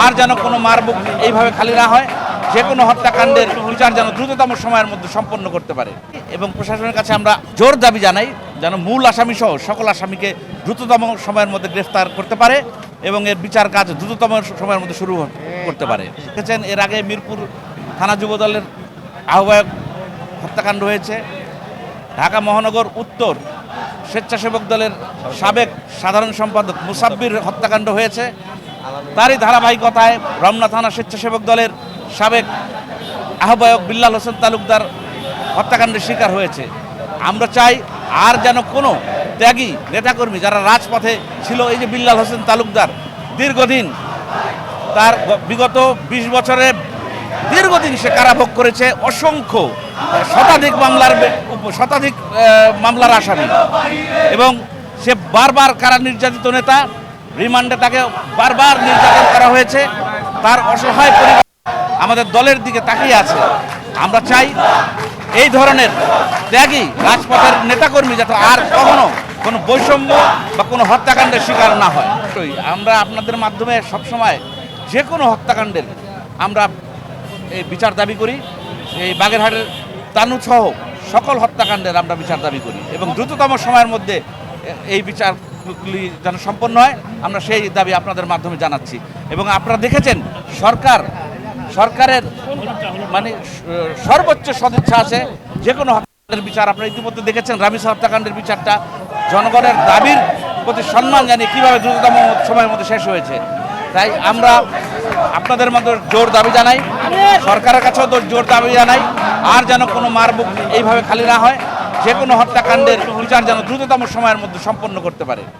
আর যেন কোনো মারবুক এইভাবে খালি না হয়, যে কোনো হত্যাকাণ্ডের বিচার যেন দ্রুততম সময়ের মধ্যে সম্পন্ন করতে পারে। এবং প্রশাসনের কাছে আমরা জোর দাবি জানাই যেন মূল আসামি সহ সকল আসামিকে দ্রুততম সময়ের মধ্যে গ্রেফতার করতে পারে এবং এর বিচার কাজ দ্রুততম সময়ের মধ্যে শুরু করতে পারে। দেখেছেন এর আগে মিরপুর থানা যুবদলের আহ্বায়ক হত্যাকাণ্ড হয়েছে, ঢাকা মহানগর উত্তর স্বেচ্ছাসেবক দলের সাবেক সাধারণ সম্পাদক মুসাব্বির হত্যাকাণ্ড হয়েছে, তারই ধারাবাহিকতায় রমনা থানা স্বেচ্ছাসেবক দলের সাবেক আহ্বায়ক বিল্লাল হোসেন তালুকদার হত্যাকাণ্ডের শিকার হয়েছে। আমরা চাই আর যেন কোনো ত্যাগী নেতাকর্মী যারা রাজপথে ছিল, এই যে বিল্লাল হোসেন তালুকদার দীর্ঘদিন তার বিগত 20 বছরে দীর্ঘদিন সে কারাভোগ করেছে, অসংখ্য শতাধিক মামলার আসামি, এবং সে বারবার কারা নির্যাতিত নেতা, রিমান্ডে তাকে বারবার নির্যাতন করা হয়েছে। তার অসহায় পরিবার আমাদের দলের দিকে তাকিয়ে আছে। আমরা চাই এই ধরনের ত্যাগী রাজপথের নেতাকর্মী যাতে আর কখনো কোনো বৈষম্য বা কোনো হত্যাকাণ্ডের শিকার না হয়। আমরা আপনাদের মাধ্যমে সবসময় যে কোনো হত্যাকাণ্ডের আমরা এই বিচার দাবি করি। এই বাগেরহাটের তানুসহ সকল হত্যাকাণ্ডের আমরা বিচার দাবি করি এবং দ্রুততম সময়ের মধ্যে এই বিচারগুলি যেন সম্পন্ন হয়, আমরা সেই দাবি আপনাদের মাধ্যমে জানাচ্ছি। এবং আপনারা দেখেছেন সরকারের মানে সর্বোচ্চ সদিচ্ছা আছে যে কোনো হত্যাকাণ্ডের বিচার। আপনারা ইতিমধ্যে দেখেছেন রামিস হত্যাকাণ্ডের বিচারটা জনগণের দাবির প্রতি সম্মান জানিয়ে কীভাবে দ্রুততম সময়ের মধ্যে শেষ হয়েছে। তাই আমরা আপনাদের মধ্যে জোর দাবি জানাই, সরকারের কাছেও জোর দাবি জানাই আর যেন কোনো মারবুক এইভাবে খালি না হয়, যে কোনো হত্যাকাণ্ডের বিচার যেন দ্রুততম সময়ের মধ্যে সম্পন্ন করতে পারে।